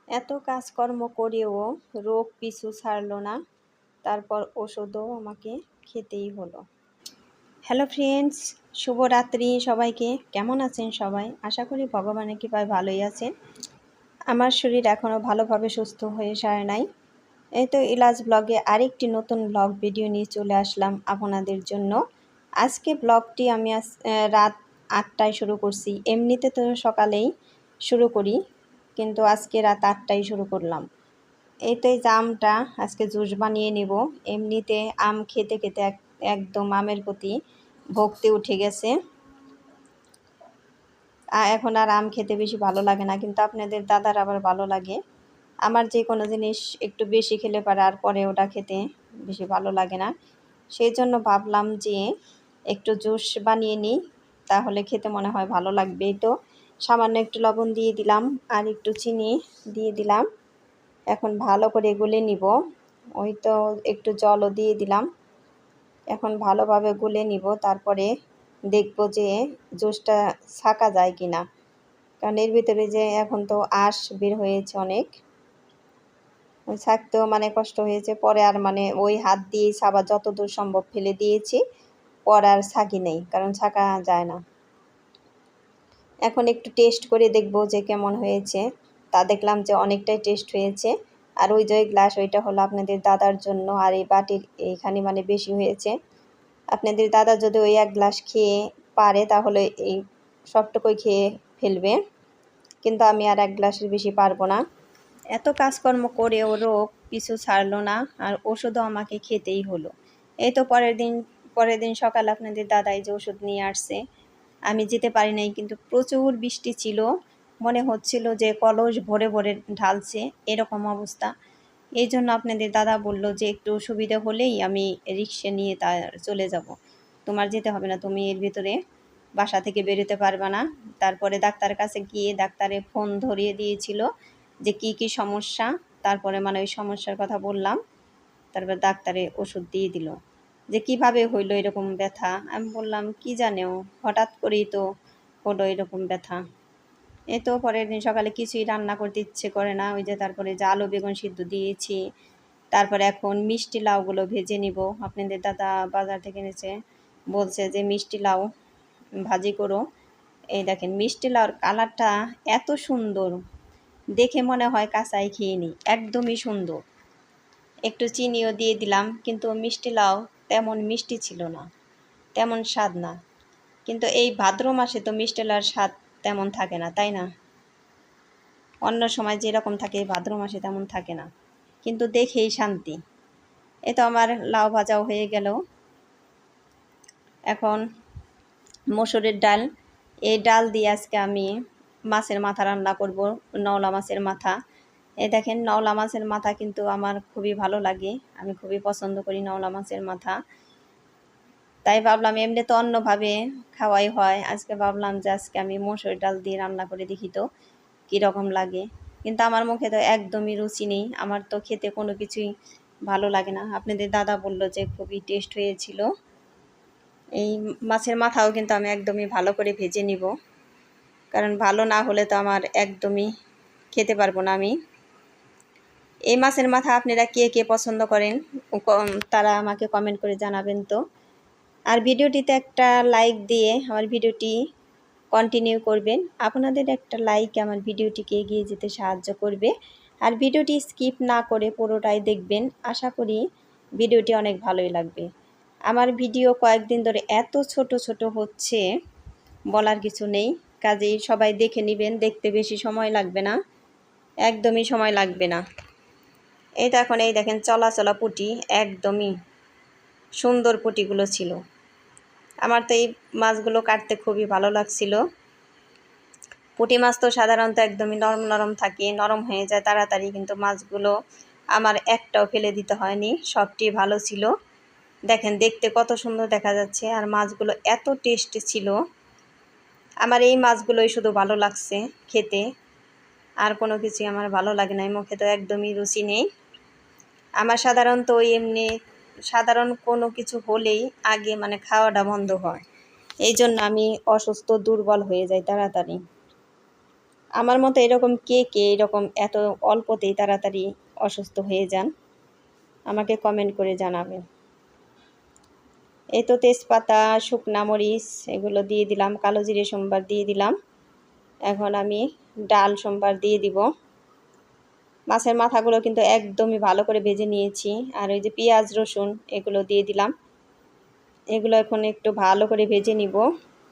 এত কাজকর্ম করেও রোগ পিছু ছাড়ল না। তারপর ওষুধও আমাকে খেতেই হলো। হ্যালো ফ্রেন্ডস, শুভরাত্রি সবাইকে। কেমন আছেন সবাই? আশা করি ভগবানের কৃপায় ভালোই আছেন। আমার শরীর এখনও ভালোভাবে সুস্থ হয়ে সারে নাই। এই তো ইলাজ ব্লগে আরেকটি নতুন ব্লগ ভিডিও নিয়ে চলে আসলাম আপনাদের জন্য। আজকে ব্লগটি আমি রাত 8টায় শুরু করছি। এমনিতে তো সকালেই শুরু করি, কিন্তু আজকে রাত 8টায় শুরু করলাম। এইটাই আমটা আজকে জুস বানিয়ে নেব। এমনিতে আম খেতে খেতে একদম আমের প্রতি ভক্তি উঠে গেছে। এখন আর আম খেতে বেশি ভালো লাগে না, কিন্তু আপনাদের দাদার আবার ভালো লাগে। আমার যে কোনো জিনিস একটু বেশি খেলে পারে আর পরে ওটা খেতে বেশি ভালো লাগে না। সেই জন্য ভাবলাম যে একটু জুস বানিয়ে নিই, তাহলে খেতে মনে হয় ভালো লাগবে। তো সামান্য একটু লবণ দিয়ে দিলাম আর একটু চিনি দিয়ে দিলাম। এখন ভালো করে গুলে নিব। ওই তো একটু জলও দিয়ে দিলাম। এখন ভালোভাবে গুলে নিব, তারপরে দেখব যে জুসটা ছাঁকা যায় কি না। কারণ এর ভিতরে যে এখন তো আঁশ বের হয়েছে অনেক, ওই ছাঁকতেও কষ্ট হয়েছে। পরে আর ওই হাত দিয়ে সাবা যতদূর সম্ভব ফেলে দিয়েছি, পরে আর ছাঁকি নেই, কারণ ছাঁকা যায় না। এখন একটু টেস্ট করে দেখব যে কেমন হয়েছে। তা দেখলাম যে অনেকটাই টেস্ট হয়েছে। আর ওই যে গ্লাস, ওইটা হলো আপনাদের দাদার জন্য, আর এই বাটির এইখানে বেশি হয়েছে। আপনাদের দাদা যদি ওই এক গ্লাস খেয়ে পারে তাহলে এই সবটুকুই খেয়ে ফেলবে, কিন্তু আমি আর এক গ্লাসের বেশি পারবো না। এত কাজকর্ম করেও রোগ পিছু ছাড়লো না, আর ওষুধও আমাকে খেতেই হলো। এই তো পরের দিন সকাল আপনাদের দাদাই যে ওষুধ নিয়ে আসছে। আমি যেতে পারি নাই, কিন্তু প্রচুর বৃষ্টি ছিল। মনে হচ্ছিল যে কলস ভরে ভরে ঢালছে, এরকম অবস্থা। এই জন্য আপনাদের দাদা বলল যে একটু সুবিধা হলেই আমি রিক্সা নিয়ে চলে যাব, তোমার যেতে হবে না, তুমি এর ভিতরে বাসা থেকে বেরোতে পারবে না। তারপরে ডাক্তারের কাছে গিয়ে ডাক্তারে ফোন ধরিয়ে দিয়েছিল যে কি সমস্যা। তারপরে ওই সমস্যার কথা বললাম, তারপর ডাক্তারে ওষুধ দিয়ে দিল যে কিভাবে হইলো এরকম ব্যথা। আমি বললাম কি জানেও, হঠাৎ করেই তো হলো এরকম ব্যথা। এই তো পরের দিন সকালে কিছুই রান্না করতে ইচ্ছে করে না। ওই যে তারপরে যে আলু বেগুন সিদ্ধ দিয়েছি। তারপরে এখন মিষ্টি লাউগুলো ভেজে নিব। আপনাদের দাদা বাজার থেকে এনেছে, বলছে যে মিষ্টি লাউ ভাজি করো। এই দেখেন মিষ্টি লাউর কালারটা এত সুন্দর, দেখে মনে হয় কাঁচাই খেয়ে নিই, একদমই সুন্দর। একটু চিনিও দিয়ে দিলাম, কিন্তু মিষ্টি লাউ তেমন মিষ্টি ছিল না, তেমন স্বাদ না। কিন্তু এই ভাদ্র মাসে তো মিষ্টি লাউর স্বাদ তেমন থাকে না, তাই না? অন্য সময় যেরকম থাকে এই ভাদ্র মাসে তেমন থাকে না, কিন্তু দেখেই শান্তি। এ তো আমার লাউ ভাজাও হয়ে গেল। এখন মসুরের ডাল, এই ডাল দিয়ে আজকে আমি মাছের মাথা রান্না করব, নওলা মাছের মাথা। এই দেখেন নওলা মাছের মাথা কিন্তু আমার খুবই ভালো লাগে, আমি খুবই পছন্দ করি নওলা মাছের মাথা। তাই ভাবলাম, এমনি তো অন্যভাবে খাওয়াই হয়, আজকে ভাবলাম যে আজকে আমি মসুর ডাল দিয়ে রান্না করে দেখি তো কীরকম লাগে। কিন্তু আমার মুখে তো একদমই রুচি নেই, আমার তো খেতে কোনো কিছুই ভালো লাগে না। আপনাদের দাদা বলল যে খুবই টেস্ট হয়েছিল। এই মাছের মাথাও কিন্তু আমি একদমই ভালো করে ভেজে নিব, কারণ ভালো না হলে তো আমার একদমই খেতে পারবো না আমি। এই মাছের মাথা আপনারা কে কে পছন্দ করেন তারা আমাকে কমেন্ট করে জানাবেন তো। আর ভিডিওটিতে একটা লাইক দিয়ে আমার ভিডিওটি কন্টিনিউ করবেন। আপনাদের একটা লাইক আমার ভিডিওটিকে এগিয়ে যেতে সাহায্য করবে। আর ভিডিওটি স্কিপ না করে পুরোটাই দেখবেন, আশা করি ভিডিওটি অনেক ভালোই লাগবে। আমার ভিডিও কয়েকদিন ধরে এত ছোট ছোট হচ্ছে, বলার কিছু নেই। কাজেই সবাই দেখে নেবেন, দেখতে বেশি সময় লাগবে না, একদমই সময় লাগবে না। এই তো এখন এই দেখেন চলা পুঁটি, একদমই সুন্দর পুঁটিগুলো ছিল। আমার তো এই মাছগুলো কাটতে খুবই ভালো লাগছিল। পুঁটি মাছ তো সাধারণত একদমই নরম নরম থাকে, নরম হয়ে যায় তাড়াতাড়ি, কিন্তু মাছগুলো আমার একটাও ফেলে দিতে হয়নি, সবটি ভালো ছিল। দেখেন দেখতে কত সুন্দর দেখা যাচ্ছে, আর মাছগুলো এত টেস্টি ছিল। আমার এই মাছগুলোই শুধু ভালো লাগছে খেতে, আর কোনো কিছুই আমার ভালো লাগে না, মুখে তো একদমই রুচি নেই। আমার সাধারণত ওই এমনি সাধারণ কোনো কিছু হলেই আগে খাওয়াটা বন্ধ হয়, এই জন্য আমি অসুস্থ দুর্বল হয়ে যাই তাড়াতাড়ি। আমার মতো এরকম কে কে এরকম এত অল্পতেই তাড়াতাড়ি অসুস্থ হয়ে যান, আমাকে কমেন্ট করে জানাবেন। এই তো তেজপাতা, শুকনা মরিচ এগুলো দিয়ে দিলাম, কালো জিরে সোমবার দিয়ে দিলাম। এখন আমি ডাল সোমবার দিয়ে দিব। মাছের মাথাগুলো কিন্তু একদমই ভালো করে ভেজে নিয়েছি। আর ওই যে পেঁয়াজ রসুন এগুলো দিয়ে দিলাম। এগুলো এখন একটু ভালো করে ভেজে নিব।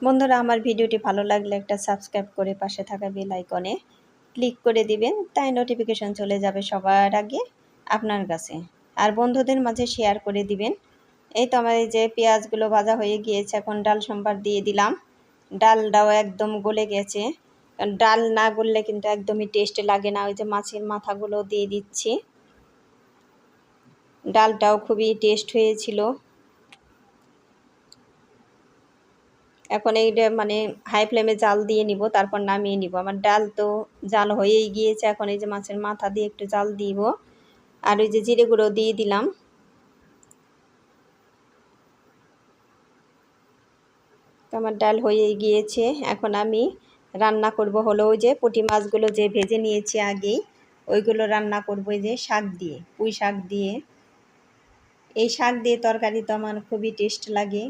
বন্ধুরা, আমার ভিডিওটি ভালো লাগলে একটা সাবস্ক্রাইব করে পাশে থাকা বেল আইকনে ক্লিক করে দিবেন, তাই নোটিফিকেশন চলে যাবে সবার আগে আপনার কাছে। আর বন্ধুদের মাঝে শেয়ার করে দিবেন। এই তো আমার এই যে পেঁয়াজগুলো ভাজা হয়ে গিয়েছে, এখন ডাল সম্বার দিয়ে দিলাম। ডালটাও একদম গলে গেছে, ডাল না গললে কিন্তু একদমই টেস্ট লাগে না। ওই যে মাছের মাথাগুলো দিয়ে দিচ্ছি, ডালটাও খুবই টেস্ট হয়েছিল। এখন এইটা মানে হাই ফ্লেমে জাল দিয়ে নিব, তারপর নামিয়ে নিব। আমার ডাল তো জাল হয়েই গিয়েছে, এখন এই যে মাছের মাথা দিয়ে একটু জাল দিব। আর ওই যে জিরে গুঁড়ো দিয়ে দিলাম। তো আমার ডাল হয়েই গিয়েছে। এখন আমি রান্না করব হলো ওই যে পুঁটি মাছগুলো যে ভেজে নিয়েছি আগেই, ওইগুলো রান্না করব এই যে শাক দিয়ে, পুঁই শাক দিয়ে। এই শাক দিয়ে তরকারি তো আমার খুবই টেস্ট লাগে।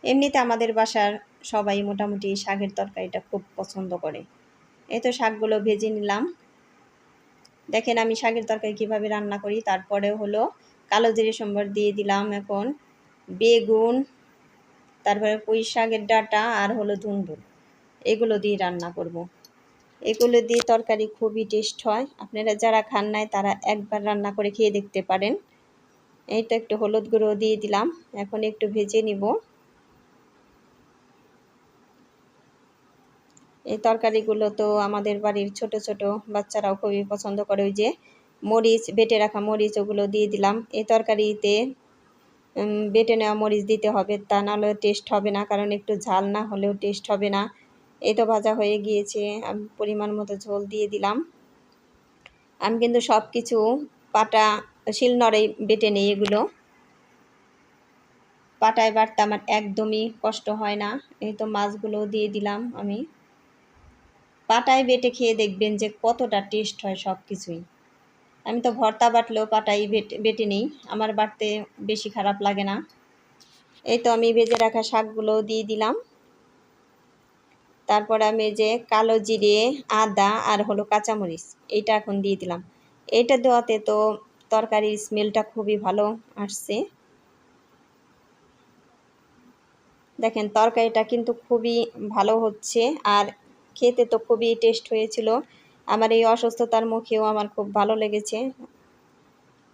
এমনিতে আমাদের বাসার সবাই মোটামুটি শাকের তরকারিটা খুব পছন্দ করে। এই তো শাকগুলো ভেজে নিলাম। দেখেন আমি শাকের তরকারি কীভাবে রান্না করি। তারপরে হলো কালো জিরে সম্বর দিয়ে দিলাম, এখন বেগুন, তারপরে পুঁই শাকের ডাঁটা আর হলো ধুন্দুল, এগুলো দিয়ে রান্না করব। এগুলো দিয়ে তরকারি খুবই টেস্ট হয়। আপনারা যারা খান নাই তারা একবার রান্না করে খেয়ে দেখতে পারেন। এই তো একটু হলুদ গুঁড়ো দিয়ে দিলাম, এখন একটু ভেজে নিব। এই তরকারিগুলো তো আমাদের বাড়ির ছোট ছোট বাচ্চারাও খুবই পছন্দ করে। ওই যে মরিচ, বেটে রাখা মরিচ, ওগুলো দিয়ে দিলাম। এই তরকারিতে বেটে নেওয়া মরিচ দিতে হবে, তা নাহলে টেস্ট হবে না, কারণ একটু ঝাল না হলেও টেস্ট হবে না। এই তো ভাজা হয়ে গিয়েছে, আমি পরিমাণ মতো ঝোল দিয়ে দিলাম। আমি কিন্তু সব কিছু পাটা শিলনোড়ায় বেটে নিই, এগুলো পাটায় বাটতে আমার একদমই কষ্ট হয় না। এই তো মাছগুলো দিয়ে দিলাম আমি। পাটায় বেটে খেয়ে দেখবেন যে কতটা টেস্ট হয় সব কিছুই। আমি তো ভর্তা বাটলেও পাটাই বেটে নিই, আমার বাটতে বেশি খারাপ লাগে না। এই তো আমি ভেজে রাখা শাকগুলো দিয়ে দিলাম। তারপর আমি যে কালো জিরে, আদা আর হলো কাঁচামরিচ, এইটা এখন দিয়ে দিলাম। এইটা দেওয়াতে তো তরকারির স্মেলটা খুবই ভালো আসছে। দেখেন তরকারিটা কিন্তু খুবই ভালো হচ্ছে, আর খেতে তো খুবই টেস্ট হয়েছিল। আমার এই অসুস্থতার মুখেও আমার খুব ভালো লেগেছে।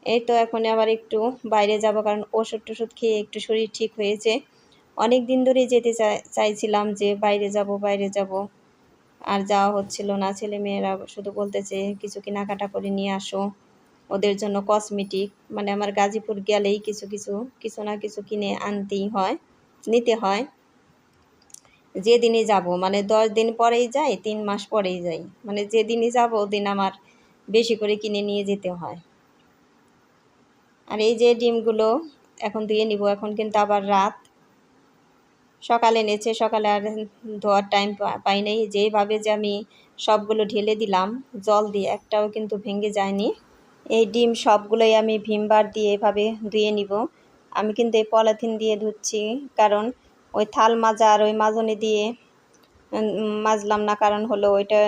এই তো এখন আবার একটু বাইরে যাব, কারণ ওষুধ টষুধ খেয়ে একটু শরীর ঠিক হয়েছে। অনেক দিন ধরেই যেতে চাইছিলাম যে বাইরে যাব বাইরে যাব, আর যাওয়া হচ্ছিল না। ছেলেমেয়েরা শুধু বলতেছে কিছু কেনাকাটা করে নিয়ে আসো, ওদের জন্য কসমেটিক, মানে আমার গাজীপুর গেলেই কিছু না কিছু কিনে আনতেই হয়, নিতে হয়। যেদিনই যাব, মানে 10 দিন পরেই যাই, 3 মাস পরেই যাই, মানে যেদিনই যাব ওদিন আমার বেশি করে কিনে নিয়ে যেতে হয়। আর এই যে ডিমগুলো এখন ধুয়ে নিব। এখন কিন্তু আবার রাত, সকালে এনেছে, সকালে আর ধোয়ার টাইম পাই নাই। যেভাবে যে আমি সবগুলো ঢেলে দিলাম জল দিয়ে, একটাও কিন্তু ভেঙে যায়নি। এই ডিম সবগুলোই আমি ভিম বার দিয়ে এভাবে ধুয়ে নিব। আমি কিন্তু এই পলিথিন দিয়ে ধুচ্ছি, কারণ ওই থাল মাজা আর ওই মাজনি দিয়ে মাজলাম না, কারণ হলো ওইটা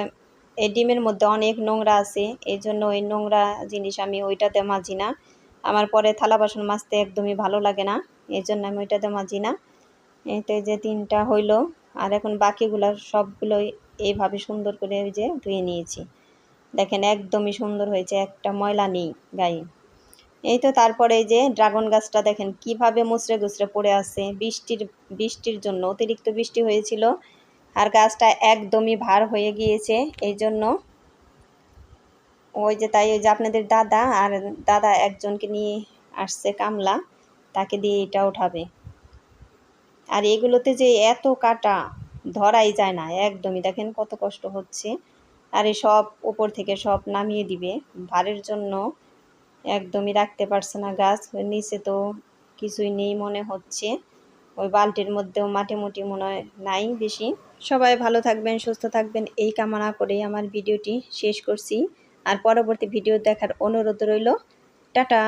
এই ডিমের মধ্যে অনেক নোংরা আছে, এই জন্য ওই নোংরা জিনিস আমি ওইটাতে মাজি না। আমার পরে থালা বাসন মাজতে একদমই ভালো লাগে না, এই জন্য আমি ওইটাতে মাজি না। এতে যে 3টা হইলো, আর এখন বাকিগুলো সবগুলোই এইভাবে সুন্দর করে ওই যে ধুয়ে নিয়েছি। দেখেন একদমই সুন্দর হয়েছে, একটা ময়লা নেই গায়ে। এই তো তারপরে এই যে ড্রাগন গাছটা দেখেন কিভাবে মুচড়ে গুচড়ে পড়ে আছে, বৃষ্টির জন্য, অতিরিক্ত বৃষ্টি হয়েছিল আর গাছটা একদমই ভার হয়ে গিয়েছে। এই জন্য ওই যে তাই ওই যে আপনাদের দাদা একজনকে নিয়ে আসছে কামলা, তাকে দিয়ে এটা উঠাবে। আর এগুলোতে যে এত কাটা, ধরাই যায় না একদমই, দেখেন কত কষ্ট হচ্ছে। আর এই সব উপর থেকে সব নামিয়ে দিবে, ভারের জন্য একদমই রাখতে পারছে না গাছ। নিচে তো কিছুই নেই মনে হচ্ছে, ওই বালতির মধ্যেও মাটি মুটি মনে হয় নাই বেশি। সবাই ভালো থাকবেন, সুস্থ থাকবেন এই কামনা করে আমার ভিডিওটি শেষ করছি। আর পরবর্তী ভিডিও দেখার অনুরোধ রইল। টাটা।